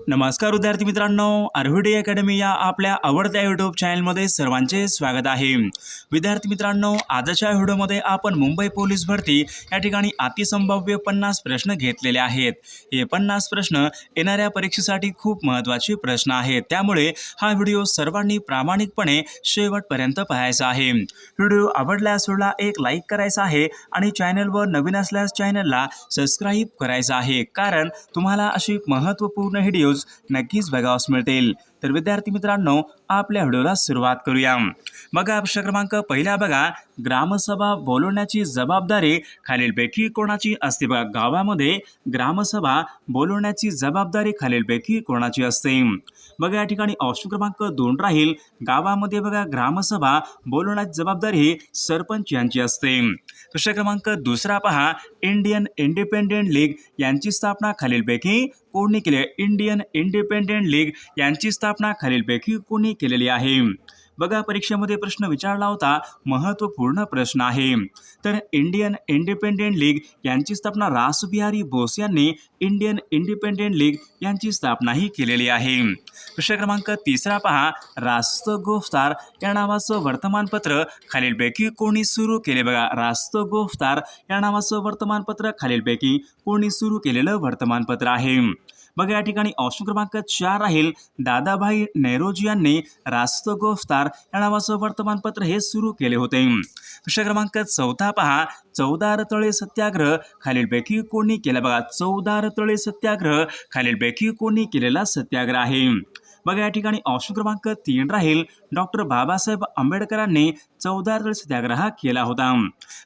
नमस्कार विद्यार्थी मित्रांनो, आरव्हीडी अकॅडमी या आपल्या आवडत्या यूट्यूब चॅनलमध्ये सर्वांचे स्वागत आहे। विद्यार्थी मित्रांनो, आजच्या व्हिडिओमध्ये आपण मुंबई पोलीस भरती या ठिकाणी अतिसंभाव्य 50 प्रश्न घेतलेले आहेत। हे 50 प्रश्न येणाऱ्या परीक्षेसाठी खूप महत्त्वाचे प्रश्न आहेत, त्यामुळे हा व्हिडिओ सर्वांनी प्रामाणिकपणे शेवटपर्यंत पाहायचा आहे। व्हिडिओ आवडल्यास व्हिडिओला एक लाईक करायचा आहे आणि चॅनलवर नवीन असल्यास चॅनलला सबस्क्राईब करायचं आहे, कारण तुम्हाला अशी महत्त्वपूर्ण व्हिडिओ नक्कीच बघावयास मिळतील। तर विद्यार्थी मित्रांनो, आपल्या व्हिडिओला सुरुवात करूया। बघा, प्रश्न क्रमांक पहिला बघा, ग्रामसभा बोलवण्याची जबाबदारी खालीलपैकी कोणाची असते? बघा, गावामध्ये ग्रामसभा बोलवण्याची जबाबदारी खालीलपैकी कोणाची असते? बघा, या ठिकाणी ऑप्शन क्रमांक 2 राहील, गावामध्ये बघा ग्रामसभा बोलवण्याची जबाबदारी ही सरपंच यांची असते। प्रश्न क्रमांक दुसरा पहा, इंडियन इंडिपेंडेंट लीग यांची स्थापना खालीलपैकी कोणी केली? इंडियन इंडिपेंडेंट लीग यांची स्थापना खालीलपैकी कोणी केलेली आहे? बघा, परीक्षेमध्ये प्रश्न विचारला होता, महत्त्वपूर्ण प्रश्न आहे। तर इंडियन इंडिपेंडेंट लीग यांची स्थापना रासबिहारी बोस यांनी इंडियन इंडिपेंडेंट लीग यांची स्थापना ही केलेली आहे। प्रश्न क्रमांक तिसरा पहा, रास्त गोफ्तार या नावाचं वर्तमानपत्र खालीलपैकी कोणी सुरू केले? बघा, रास्त गोफ्तार या नावाचं वर्तमानपत्र खालीलपैकी कोणी सुरू केलेलं वर्तमानपत्र आहे? बघा, या ठिकाणी ऑप्शन क्रमांक 4 राहील, दादाभाई नौरोजी यांनी रास्त गोफ्तार या नावाचं वर्तमानपत्र हे सुरू केले होते। प्रश्न क्रमांक 4 पहा, चौदार तळे सत्याग्रह खालीलपैकी कोणी केला? बघा, चौदार तळे सत्याग्रह खालीलपैकी कोणी केलेला सत्याग्रह आहे? बघा, या ठिकाणी ऑप्शन क्रमांक 3 राहील, डॉक्टर बाबासाहेब आंबेडकरांनी चौदार तळे सत्याग्रह केला होता।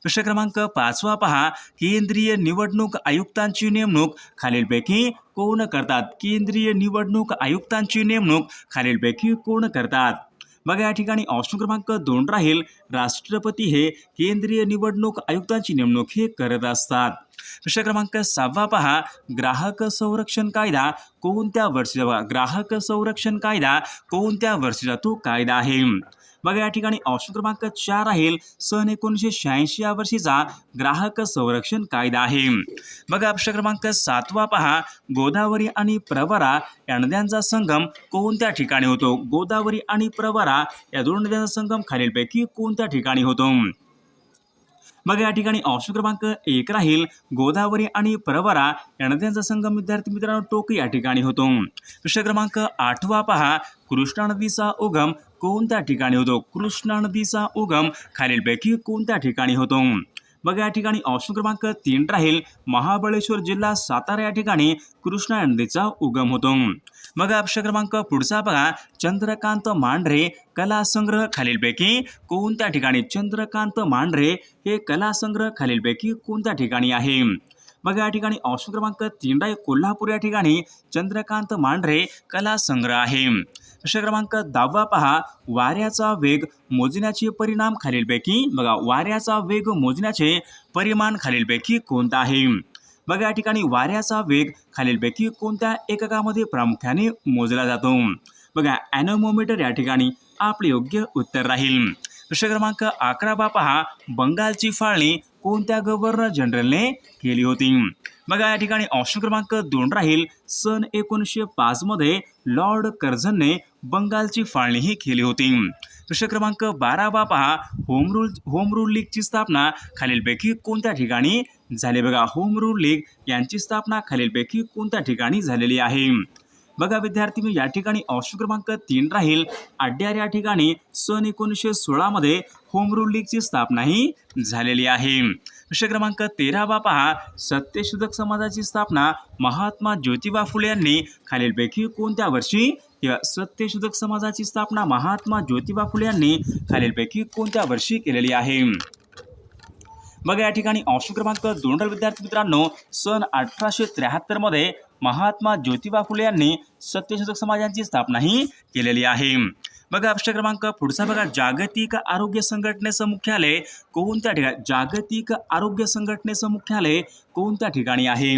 प्रश्न क्रमांक 5 पहा, केंद्रीय निवडणूक आयुक्तांची नेमणूक खालीलपैकी कोण करतात? केंद्रीय निवडणूक आयुक्तांची नेमणूक खालीलपैकी कोण करतात? बघा, या ठिकाणी ऑप्शन क्रमांक 2 राहील, राष्ट्रपती हे केंद्रीय निवडणूक आयुक्तांची नेमणूक हे करत असतात। प्रश्न क्रमांक 6 पहा, ग्राहक संरक्षण कायदा कोणत्या वर्षीचा? बघा, ग्राहक संरक्षण कायदा कोणत्या वर्षीचा तो कायदा आहे? बघा, या ठिकाणी ऑप्शन क्रमांक 4 राहील, सन 1986 या वर्षीचा ग्राहक संरक्षण कायदा आहे। बघा, प्रश्न क्रमांक 7 पहा, गोदावरी आणि प्रवरा या नद्यांचा संगम कोणत्या ठिकाणी होतो? गोदावरी आणि प्रवरा या दोन नद्यांचा संगम खालीलपैकी कोणत्या ठिकाणी होतो? बघा, या ठिकाणी ऑप्शन क्रमांक 1 राहील, गोदावरी आणि प्रवरा या नद्यांचा संगम विद्यार्थी मित्रांनो टोक या ठिकाणी होतो। प्रश्न क्रमांक 8 पहा, कृष्णा नदीचा उगम कोणत्या ठिकाणी होतो? कृष्णा नदीचा उगम खालीलपैकी कोणत्या ठिकाणी होतो? बघा, या ठिकाणी ऑप्शन क्रमांक 3 राहील, महाबळेश्वर जिल्हा सातारा या ठिकाणी कृष्णा नदीचा उगम होतो। बघा, प्रश्न क्रमांक पुढचा बघा, चंद्रकांत मांढरे कला संग्रह खालीलपैकी कोणत्या ठिकाणी? चंद्रकांत मांढरे हे कला संग्रह खालीलपैकी कोणत्या ठिकाणी आहे? बघा, या ठिकाणी ऑप्शन क्रमांक 3 राहील, कोल्हापूर या ठिकाणी चंद्रकांत मांढरे कला संग्रह आहे। प्रश्न क्रमांक 10 पहा, वाऱ्याचा वेग मोजण्याचे परिणाम खालीलपैकी? बघा, वाऱ्याचा वेग मोजण्याचे परिमाण खालीलपैकी कोणता आहे? बघा, या ठिकाणी वाऱ्याचा वेग खालीलपैकी कोणत्या एककामध्ये प्रामुख्याने मोजला जातो? बघा, ॲनोमोमीटर या ठिकाणी आपले योग्य उत्तर राहील। प्रश्न क्रमांक 11 पहा, बंगालची फाळणी कोणत्या गव्हर्नर जनरलने केली होती? बघा, या ठिकाणी ऑप्शन क्रमांक 2 राहील, सन 1905 मध्ये लॉर्ड कर्झनने बंगालची फाळणी ही केली होती। प्रश्न क्रमांक 12 पहा, होम रूल लीगची स्थापना खालीलपैकी कोणत्या ठिकाणी झाली? बघा, होम रूल लीग यांची स्थापना खालीलपैकी कोणत्या ठिकाणी झालेली आहे? बघा, विद्यार्थी मी या ठिकाणी ऑप्शन क्रमांक 3 राहील, अड्यार या ठिकाणी सन 1916 मध्ये होम रूल लीगची स्थापना ही झालेली आहे। प्रश्न क्रमांक 13 पहा, सत्यशोधक समाजाची स्थापना महात्मा ज्योतिबा फुले यांनी खालीलपैकी कोणत्या वर्षी? सत्यशोधक समाजाची स्थापना महात्मा ज्योतिबा फुले यांनी खालीलपैकी कोणत्या वर्षी केलेली आहे? बघा, या ठिकाणी ऑप्शन क्रमांक 2 विद्यार्थी मित्रांनो, सन 1873 मध्ये महात्मा ज्योतिबा फुले यांनी सत्यशोधक समाजाची स्थापना ही केलेली आहे। बघा, प्रश्न क्रमांक पुढचा बघा, जागतिक आरोग्य संघटनेचं मुख्यालय कोणत्या ठिकाणी? जागतिक आरोग्य संघटनेचं मुख्यालय कोणत्या ठिकाणी आहे?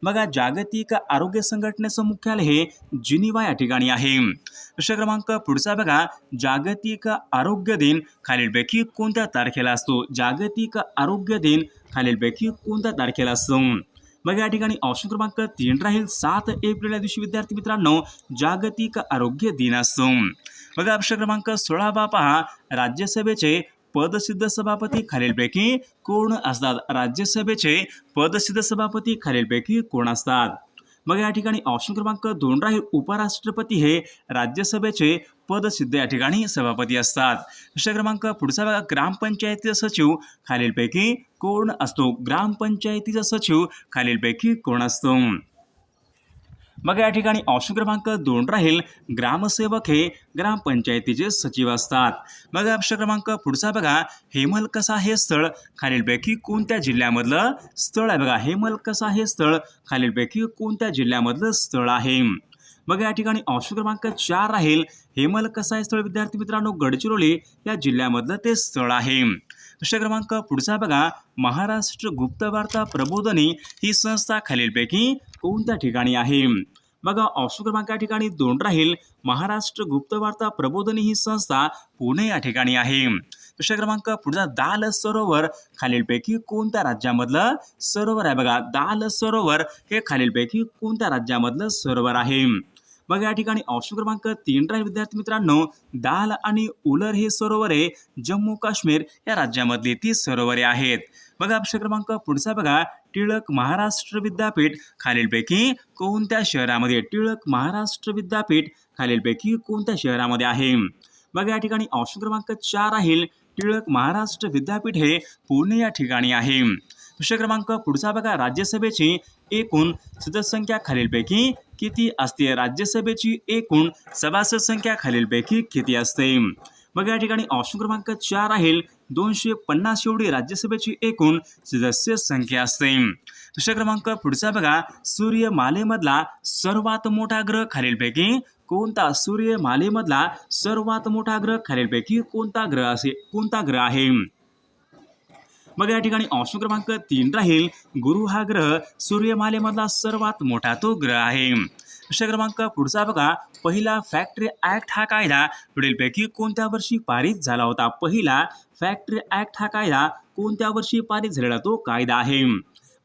बघा, जागतिक आरोग्य संघटनेचं मुख्यालय हे जिनिव्हा या ठिकाणी आहे। प्रश्न क्रमांक पुढचा बघा, जागतिक आरोग्य दिन खालीलपैकी कोणत्या तारखेला असतो? जागतिक आरोग्य दिन खालीलपैकी कोणत्या तारखेला असतो? मग या ठिकाणी ऑप्शन क्रमांक 3 राहील 7 एप्रिल या दिवशी विद्यार्थी मित्रांनो जागतिक आरोग्य दिन असतो। बघा ऑप्शन क्रमांक 16 पहा राज्यसभेचे पदसिद्ध सभापती खालीलपैकी कोण असतात? राज्यसभेचे पदसिद्ध सभापती खालीलपैकी कोण असतात? मग या ठिकाणी ऑप्शन क्रमांक 2 राहील उपराष्ट्रपती हे राज्यसभेचे पदसिद्ध या ठिकाणी सभापती असतात। प्रश्न क्रमांक पुढचा बघा ग्रामपंचायतीचा सचिव खालीलपैकी कोण असतो? ग्रामपंचायतीचा सचिव खालीलपैकी कोण असतो? मग या ठिकाणी ऑप्शन क्रमांक 2 राहील ग्रामसेवक हे ग्रामपंचायतीचे सचिव असतात। मग ऑप्शन क्रमांक पुढचा बघा हेमलकसा हे स्थळ खालीलपैकी कोणत्या जिल्ह्यामधलं स्थळ आहे? बघा हेमलकसा हे स्थळ खालीलपैकी कोणत्या जिल्ह्यामधलं स्थळ आहे? मग या ठिकाणी ऑप्शन क्रमांक 4 राहील हेमलकसा हे स्थळ विद्यार्थी मित्रांनो गडचिरोली या जिल्ह्यामधलं ते स्थळ आहे। प्रश्न क्रमांक पुढचा बघा महाराष्ट्र गुप्तवार्ता प्रबोधिनी ही संस्था खालीलपैकी कोणत्या ठिकाणी आहे? बघा ऑप्शन क्रमांक या ठिकाणी 2 राहील महाराष्ट्र गुप्तवार्ता प्रबोधिनी ही संस्था पुणे या ठिकाणी आहे। प्रश्न क्रमांक पुढचा दाल सरोवर खालीलपैकी कोणत्या राज्यामधलं सरोवर आहे? बघा दाल सरोवर हे खालीलपैकी कोणत्या राज्यामधलं सरोवर आहे? मग या ठिकाणी ऑप्शन क्रमांक 3 राहील विद्यार्थी मित्रांनो दाल आणि उलर हे सरोवरे जम्मू काश्मीर या राज्यामधली ती सरोवरे आहेत। बघा ऑप्शन क्रमांक पुढचा बघा टिळक महाराष्ट्र विद्यापीठ खालीलपैकी कोणत्या शहरामध्ये? टिळक महाराष्ट्र विद्यापीठ खालीलपैकी कोणत्या शहरामध्ये आहे? मग या ठिकाणी ऑप्शन क्रमांक 4 राहील टिळक महाराष्ट्र विद्यापीठ हे पुणे या ठिकाणी आहे। प्रश्न क्रमांक पुढचा बघा राज्यसभेची एकूण सदस्य संख्या खालीलपैकी किती असते? राज्यसभेची एकूण सभासद संख्या खालीलपैकी किती असते? मग या ठिकाणी ऑप्शन क्रमांक 4 राहील 250 एवढी राज्यसभेची एकूण सदस्य संख्या असते। प्रश्न क्रमांक पुढचा बघा सूर्यमालेमधला सर्वात मोठा ग्रह खालीलपैकी कोणता? सूर्यमालेमधला सर्वात मोठा ग्रह खालीलपैकी कोणता ग्रह आहे? मग या ठिकाणी ऑप्शन क्रमांक 3 राहील गुरु हा ग्रह सूर्यमालेमधला सर्वात मोठा तो ग्रह आहे। प्रश्न क्रमांक पुढचा बघा पहिला फॅक्टरी ऍक्ट हा कायदा पुढीलपैकी कोणत्या वर्षी पारित झाला होता? पहिला फॅक्टरी ऍक्ट हा कायदा कोणत्या वर्षी पारित झालेला तो कायदा आहे?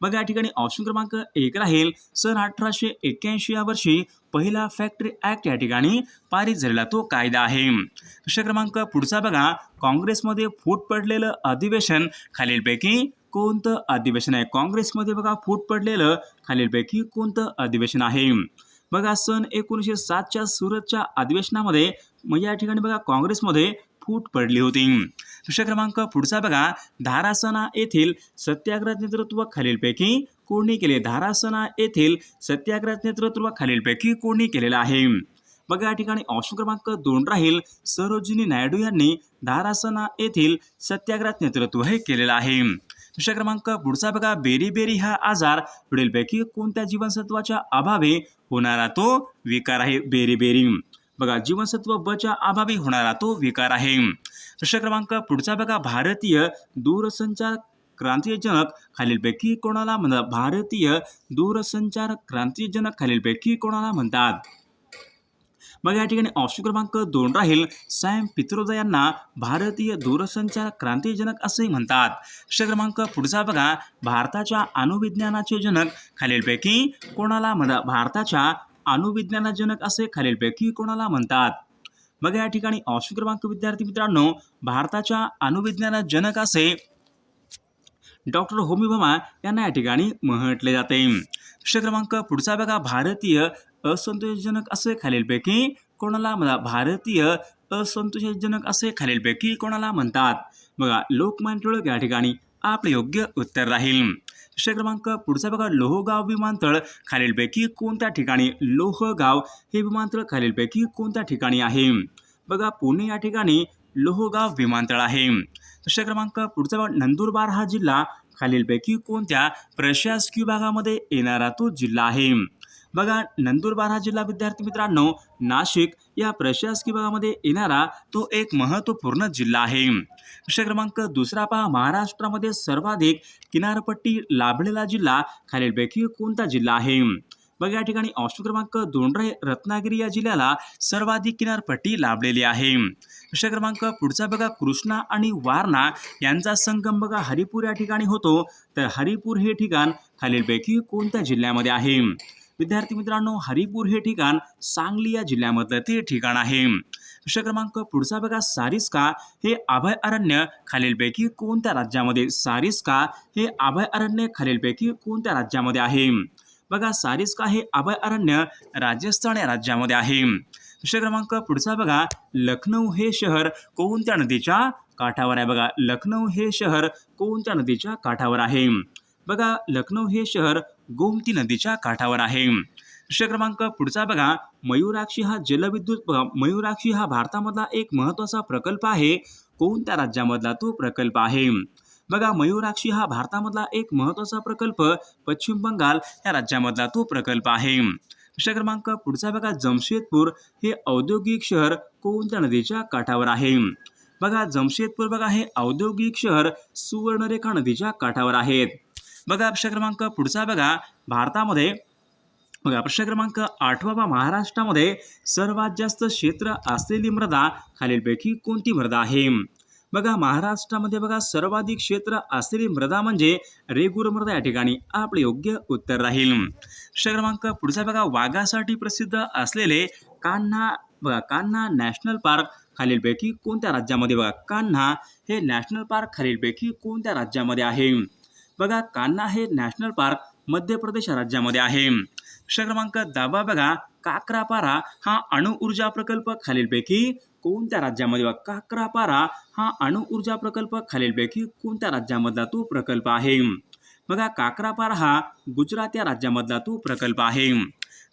मग या ठिकाणी ऑप्शन क्रमांक 1 राहील सन 1881 या वर्षी पहिला फॅक्टरी ऍक्ट या ठिकाणी पारित झालेला तो कायदा आहे। प्रश्न क्रमांक पुढचा बघा काँग्रेसमध्ये फूट पडलेलं अधिवेशन खालीलपैकी कोणतं अधिवेशन आहे? काँग्रेसमध्ये बघा फूट पडलेलं खालीलपैकी कोणतं अधिवेशन आहे? बघा सन 1907च्या सुरतच्या अधिवेशनामध्ये म्हणजे या ठिकाणी बघा काँग्रेसमध्ये फूट पडली होती। प्रश्न क्रमांक पुढचा बघा धारासना येथील सत्याग्रह नेतृत्व खालीलपैकी कोणी केले? धारासना येथील सत्याग्रह नेतृत्व खालीलपैकी कोणी केलेलं आहे? बघा या ठिकाणी ऑप्शन क्रमांक 2 राहील सरोजिनी नायडू यांनी धारासना येथील सत्याग्रह नेतृत्व हे केलेलं आहे। प्रश्न क्रमांक पुढचा बघा बेरीबेरी हा आजार पुढीलपैकी कोणत्या जीवनसत्वाच्या अभावी होणारा तो विकार आहे? बेरीबेरी बघा जीवनसत्व ब च्या अभावी होणारा तो विकार आहे। प्रश्न क्रमांक पुढचा बघा भारतीय दूरसंचार क्रांतिजनक खालीलपैकी कोणाला म्हणतात? भारतीय दूरसंचार क्रांतिजनक खालीलपैकी कोणाला म्हणतात? मग या ठिकाणी ऑप्शन क्रमांक 2 राहील सॅम पित्रोदा यांना भारतीय दूरसंचार क्रांतिजनक असे म्हणतात। प्रश्न क्रमांक पुढचा बघा भारताच्या अणुविज्ञानाचे जनक खालीलपैकी कोणाला म्हणतात? भारताच्या अणुविज्ञानजनक असे खालीलपैकी कोणाला म्हणतात? मग या ठिकाणी ऑप्शन क्रमांक विद्यार्थी मित्रांनो भारताच्या अणुविज्ञानजनक असे डॉक्टर होमी भाभा यांना या ठिकाणी म्हटले जाते। प्रश्न क्रमांक पुढचा बघा भारतीय असंतोषजनक असे खालीलपैकी कोणाला म्हणतात? भारतीय असंतोषजनक असे खालीलपैकी कोणाला म्हणतात? बघा लोकमान्य टिळक या ठिकाणी आपले योग्य उत्तर राहील। प्रश्न क्रमांक पुढचा बघा लोहगाव विमानतळ खालीलपैकी कोणत्या ठिकाणी? लोहगाव हे विमानतळ खालीलपैकी कोणत्या ठिकाणी आहे? बघा पुणे या ठिकाणी लोहगाव विमानतळ आहे। प्रश्न क्रमांक पुढचा बघा नंदुरबार हा जिल्हा खालीलपैकी कोणत्या प्रशासकीय विभागामध्ये येणारा तो जिल्हा आहे? बघा नंदुरबार हा जिल्हा विद्यार्थी मित्रांनो नाशिक या प्रशासकीय विभागामध्ये येणारा तो एक महत्त्वपूर्ण जिल्हा आहे। प्रश्न क्रमांक दुसरा पहा महाराष्ट्रामध्ये सर्वाधिक किनारपट्टी लाभलेला जिल्हा खालीलपैकी कोणता जिल्हा आहे? बघा या ठिकाणी ऑप्शन क्रमांक 2 राहील रत्नागिरी या जिल्ह्याला सर्वाधिक किनारपट्टी लाभलेली आहे. प्रश्न क्रमांक पुढचा बघा कृष्णा आणि वारणा यांचा संगम बघा हरिपूर या ठिकाणी होतो. तर हरिपूर हे ठिकाण खालीलपैकी कोणत्या जिल्ह्यामध्ये आहे? विद्यार्थी मित्रांनो, हरिपूर हे ठिकाण सांगली या जिल्ह्यामधलं ते ठिकाण आहे. प्रश्न क्रमांक पुढचा बघा सारिस्का हे अभयारण्य खालीलपैकी कोणत्या राज्यामध्ये? सारिस्का हे अभयारण्य खालीलपैकी कोणत्या राज्यामध्ये आहे? बघा सारिस्का हे अभयारण्य राजस्थान या राज्यामध्ये आहे. प्रश्न क्रमांक पुढचा बघा लखनौ हे शहर कोणत्या नदीच्या काठावर आहे? बघा लखनौ हे शहर कोणत्या नदीच्या काठावर आहे? बघा लखनौ हे शहर गोमती नदीच्या काठावर आहे. प्रश्न क्रमांक पुढचा बघा मयूराक्षी हा जलविद्युत बघा मयूराक्षी हा भारतामधला एक महत्त्वाचा प्रकल्प आहे. कोणत्या राज्यामधला तो प्रकल्प आहे? बघा मयूराक्षी हा भारतामधला एक महत्त्वाचा प्रकल्प पश्चिम बंगाल या राज्यामधला तो प्रकल्प आहे. प्रश्न क्रमांक पुढचा बघा जमशेदपूर हे औद्योगिक शहर कोणत्या नदीच्या काठावर आहे? बघा जमशेदपूर बघा हे औद्योगिक शहर सुवर्णरेखा नदीच्या काठावर आहेत. बघा प्रश्न क्रमांक पुढचा बघा भारतामध्ये बघा प्रश्न क्रमांक 8 महाराष्ट्रामध्ये सर्वात जास्त क्षेत्र असलेली मृदा खालीलपैकी कोणती मृदा आहे? बघा महाराष्ट्रामध्ये बघा सर्वाधिक क्षेत्र असलेली मृदा म्हणजे रेगूर मृदा या ठिकाणी आपले योग्य उत्तर राहील. प्रश्न क्रमांक पुढचा बघा वाघासाठी प्रसिद्ध असलेले कान्हा नॅशनल पार्क खालीलपैकी कोणत्या राज्यामध्ये? बघा कान्हा हे नॅशनल पार्क खालीलपैकी कोणत्या राज्यामध्ये आहे? बघा कान्हा हे नॅशनल पार्क मध्य प्रदेश राज्यामध्ये आहे. प्रश्न क्रमांक 10 बघा काक्रापारा हा अणुऊर्जा प्रकल्प खालीलपैकी कोणत्या राज्यामध्ये? बघा काक्रापारा हा अणुऊर्जा प्रकल्प खालीलपैकी कोणत्या राज्यामधला तो प्रकल्प आहे? बघा काक्रापारा हा गुजरात या राज्यामधला तो प्रकल्प आहे.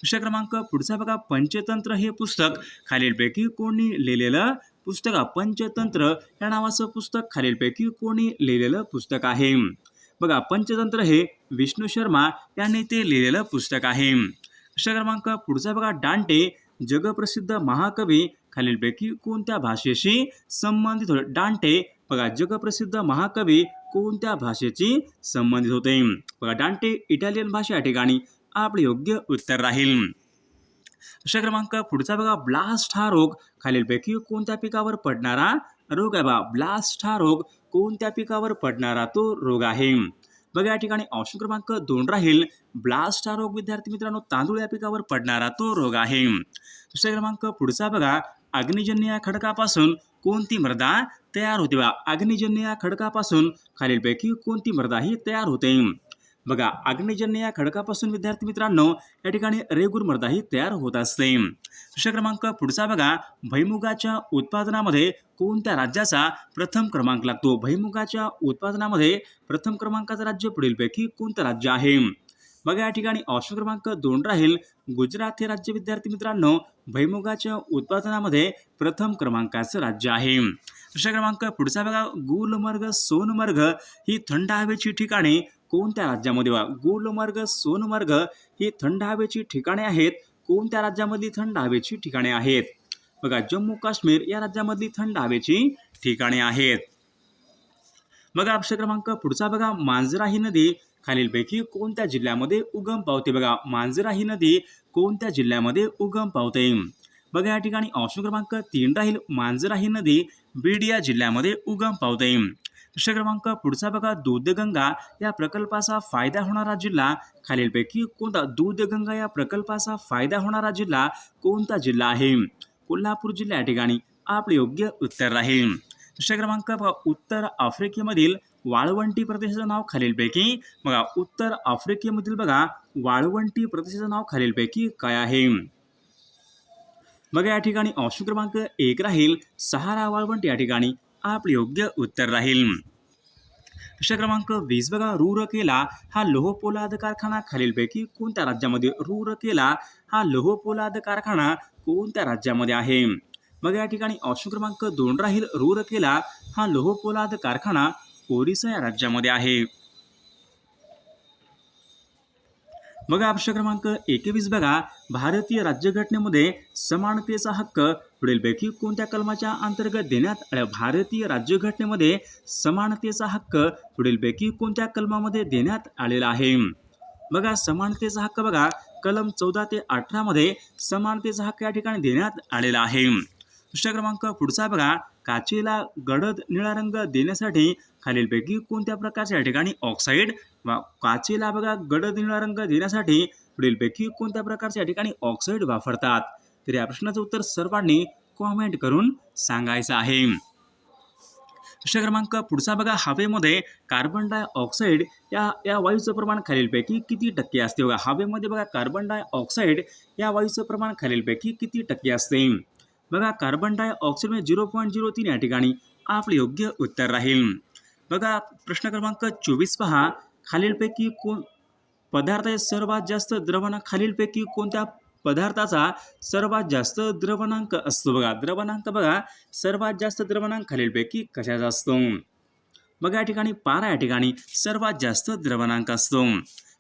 प्रश्न क्रमांक पुढचा बघा पंचतंत्र हे पुस्तक खालीलपैकी कोणी लिहिलेलं पुस्तक? पंचतंत्र या नावाचं पुस्तक खालीलपैकी कोणी लिहिलेलं पुस्तक आहे? बघा पंचतंत्र हे विष्णू शर्मा यांनी ते लिहिलेलं पुस्तक आहे. प्रश्न क्रमांक पुढचा बघा डांटे जगप्रसिद्ध महाकवी खालीलपैकी कोणत्या भाषेशी संबंधित होते? डांटे बघा जगप्रसिद्ध महाकवी कोणत्या भाषेशी संबंधित होते? बघा डांटे इटालियन भाषा या ठिकाणी आपले योग्य उत्तर राहील. प्रश्न क्रमांक पुढचा बघा ब्लास्ट हा रोग खालीलपैकी कोणत्या पिकावर पडणारा रोग आहे? बघा ब्लास्ट हा रोग कोणत्या पिकावर पडणारा तो रोग आहे? बघा या ठिकाणी ऑप्शन क्रमांक 2 राहील ब्लास्ट हा रोग विद्यार्थी मित्रांनो तांदूळ या पिकावर पडणारा तो रोग आहे. दुसरा क्रमांक पुढचा बघा अग्निजन्य या खडकापासून कोणती मृदा तयार होते? बघा अग्निजन्य या खडकापासून खालीलपैकी कोणती मृदा ही तयार होते? बघा अग्निजन्य या खडकापासून विद्यार्थी मित्रांनो या ठिकाणी रेगूर मृदा ही तयार होत असते. प्रश्न क्रमांक पुढचा बघा भुईमुगाच्या उत्पादनामध्ये कोणत्या राज्याचा प्रथम क्रमांक लागतो? भुईमुगाच्या उत्पादनामध्ये प्रथम क्रमांकाचं राज्य पुढीलपैकी कोणतं राज्य आहे? बघा या ठिकाणी ऑप्शन क्रमांक 2 राहील गुजरात हे राज्य विद्यार्थी मित्रांनो भुईमुगाच्या उत्पादनामध्ये प्रथम क्रमांकाचं राज्य आहे. प्रश्न क्रमांक पुढचा बघा गुलमर्ग सोनमर्ग ही थंड हवेची ठिकाणे कोणत्या राज्यामध्ये? बघा गुलमर्ग सोनमर्ग ही थंड हवेची ठिकाणे आहेत. कोणत्या राज्यामधली थंड हवेची ठिकाणे आहेत? बघा जम्मू काश्मीर या राज्यामधली थंड हवेची ठिकाणे आहेत. बघा प्रश्न क्रमांक पुढचा बघा मांजरा ही नदी खालीलपैकी कोणत्या जिल्ह्यामध्ये उगम पावते? बघा मांजरा ही नदी कोणत्या जिल्ह्यामध्ये उगम पावते? बघा या ठिकाणी ऑप्शन क्रमांक 3 राहील मांजरा ही नदी बीड या जिल्ह्यामध्ये उगम पावते. प्रश्न क्रमांक पुढचा बघा दूधगंगा या प्रकल्पाचा फायदा होणारा जिल्हा खालीलपैकी कोणता? दूधगंगा या प्रकल्पाचा फायदा होणारा जिल्हा कोणता जिल्हा आहे? कोल्हापूर जिल्हा या ठिकाणी आपले योग्य उत्तर राहील. प्रश्न क्रमांक बघा उत्तर आफ्रिकेमधील वाळवंटी प्रदेशाचं नाव खालीलपैकी बघा उत्तर आफ्रिकेमधील बघा वाळवंटी प्रदेशाचं नाव खालीलपैकी काय आहे? बघा या ठिकाणी ऑप्शन क्रमांक 1 राहील सहारा वाळवंट या ठिकाणी आपले योग्य उत्तर राहील. प्रश्न क्रमांक 20 बघा रूरकेला हा लोह पोलाद कारखाना खालीलपैकी कोणत्या राज्यामध्ये? रूरकेला हा लोह पोलाद कारखाना कोणत्या राज्यामध्ये आहे? बघा या ठिकाणी ऑप्शन क्रमांक 2 राहील रूरकेला हा लोह पोलाद कारखाना ओरिसा या राज्यामध्ये आहे. बघा प्रश्न क्रमांक 21 बघा भारतीय राज्यघटनेमध्ये समानतेचा हक्क पुढीलपैकी कोणत्या कलमाच्या अंतर्गत देण्यात आला? भारतीय राज्यघटनेमध्ये समानतेचा हक्क पुढीलपैकी कोणत्या कलमामध्ये देण्यात आलेला आहे? बघा समानतेचा हक्क बघा कलम 14 ते 18 मध्ये समानतेचा हक्क या ठिकाणी देण्यात आलेला आहे. प्रश्न क्रमांक पुढचा बघा, काचेला गडद निळा रंग देण्यासाठी खालीलपैकी कोणत्या प्रकारच्या या ठिकाणी ऑक्साईड काचेला बघा गडद निळा रंग देण्यासाठी पुढीलपैकी कोणत्या प्रकारच्या या ठिकाणी ऑक्साईड वापरतात? तर या प्रश्नाचं उत्तर सर्वांनी कॉमेंट करून सांगायचं आहे. प्रश्न क्रमांक पुढचा बघा, हवेमध्ये कार्बन डायऑक्साईड या वायूचं प्रमाण खालीलपैकी किती टक्के असते? बघा हवेमध्ये बघा कार्बन डायऑक्साईड या वायूचं प्रमाण खालीलपैकी किती टक्के असते? बघा कार्बन डायऑक्साईड म्हणजे 0.03 या ठिकाणी आपले योग्य उत्तर राहील. बघा प्रश्न क्रमांक 24 पहा, खालीलपैकी पदार्थ सर्वात जास्त द्रवणांक खालीलपैकी कोणत्या पदार्थाचा सर्वात जास्त द्रवणांक असतो? बघा द्रवणांक बघा सर्वात जास्त द्रवणांक खालीलपैकी कशाचा असतो? बघा या ठिकाणी पारा या ठिकाणी सर्वात जास्त द्रवणांक असतो.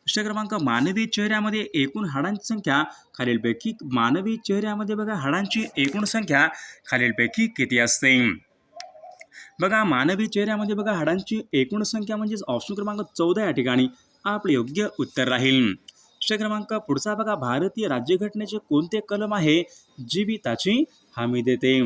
प्रश्न क्रमांक, मानवी चेहऱ्यामध्ये एकूण हाडांची संख्या खालीलपैकी मानवी चेहऱ्यामध्ये बघा हाडांची एकूण संख्या खालीलपैकी किती असते? बघा मानवी चेहऱ्यामध्ये बघा हाडांची एकूण संख्या म्हणजेच ऑप्शन क्रमांक 14 या ठिकाणी आपले योग्य उत्तर राहील. प्रश्न क्रमांक पुढचा बघा, भारतीय राज्यघटनेचे कोणते कलम आहे जीविताची हमी देते?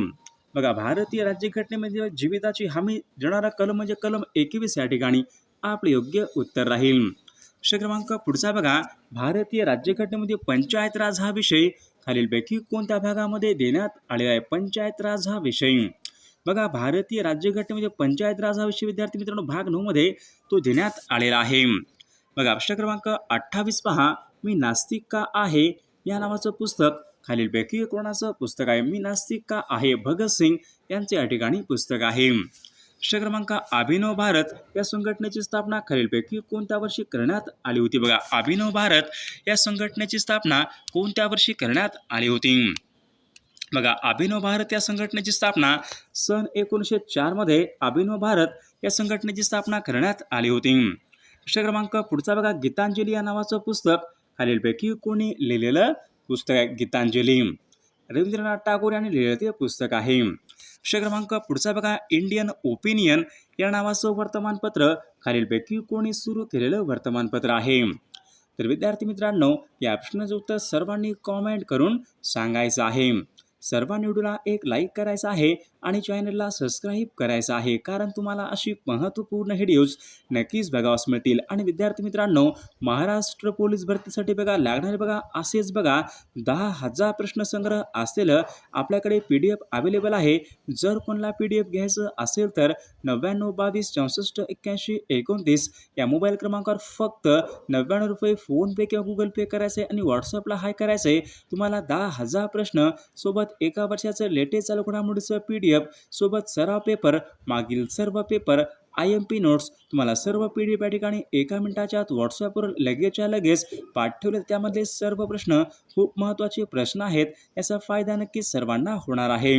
बघा भारतीय राज्यघटनेमध्ये जीविताची हमी देणारा कलम म्हणजे कलम 21 या ठिकाणी आपले योग्य उत्तर राहील. प्रश्न क्रमांक पुढचा बघा, भारतीय राज्यघटनेमध्ये पंचायत राज हा विषय खालीलपैकी कोणत्या भागामध्ये देण्यात आलेला आहे? पंचायत राज हा विषय बघा भारतीय राज्यघटनेमध्ये पंचायत राज हा विषय विद्यार्थी मित्रांनो भाग 9 मध्ये तो देण्यात आलेला आहे. बघा प्रश्न क्रमांक 28 पहा, मी नास्तिक का आहे या नावाचं पुस्तक खालीलपैकी कोणाचं पुस्तक आहे? मी नास्तिक का आहे भगतसिंग यांचे या ठिकाणी पुस्तक आहे. प्रश्न क्रमांक, अभिनव भारत या संघटनेची स्थापना खालीलपैकी कोणत्या वर्षी करण्यात आली होती? बघा अभिनव भारत या संघटनेची स्थापना कोणत्या वर्षी करण्यात आली होती? बघा अभिनव भारत या संघटनेची स्थापना सन 1904 मध्ये अभिनव भारत या संघटनेची स्थापना करण्यात आली होती. प्रश्न क्रमांक पुढचा बघा, गीतांजली या नावाचं पुस्तक खालीलपैकी कोणी लिहिलेलं पुस्तक आहे? गीतांजली रवींद्रनाथ टागोर यांनी लिहिलेलं ते पुस्तक आहे. प्रश्न क्रमांक पुढचा बघा, इंडियन ओपिनियन या नावाचं वर्तमानपत्र खालीलपैकी कोणी सुरू केलेलं वर्तमानपत्र आहे? तर विद्यार्थी मित्रांनो या प्रश्नाचं उत्तर सर्वांनी कॉमेंट करून सांगायचं आहे. सर्वांनी व्हिडिओला एक लाईक करायचा आहे आणि चॅनलला सबस्क्राईब करायचं आहे, कारण तुम्हाला अशी महत्त्वपूर्ण व्हिडिओज नक्कीच बघावास मिळतील. आणि विद्यार्थी मित्रांनो महाराष्ट्र पोलीस भरतीसाठी बघा लागणारे बघा असेच बघा 10,000 प्रश्नसंग्रह असलेलं आपल्याकडे PDF अवेलेबल आहे. जर कोणाला PDF घ्यायचं असेल तर 99 22 64 81 29 या मोबाईल क्रमांकावर फक्त 99 रुपये फोनपे किंवा गुगल पे करायचे आणि व्हॉट्सअपला हाय करायचे. तुम्हाला 10,000 प्रश्न सोबत एका वर्षाचं लेटेस्ट चालू घडामोडीचं PDF सोबत सराव पेपर, मागील सर्व पेपर, IMP नोट्स तुम्हाला सर्व PDF या ठिकाणी एका मिनिटाच्या आत व्हॉट्सअपवर लगेचच्या लगेच पाठवले. त्यामधले सर्व प्रश्न खूप महत्त्वाचे प्रश्न आहेत. याचा फायदा नक्कीच सर्वांना होणार आहे.